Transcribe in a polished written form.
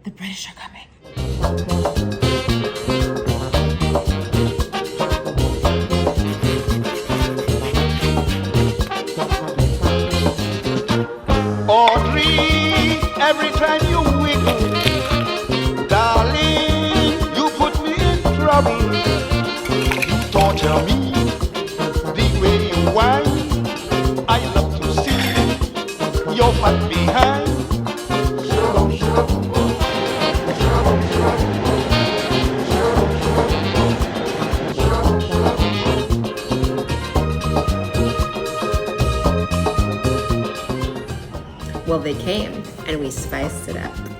The British are coming. Audrey, every time you wiggle, darling, you put me in trouble. You torture me the way you whine. I love to see your fat behind. Well, they came, and we spiced it up.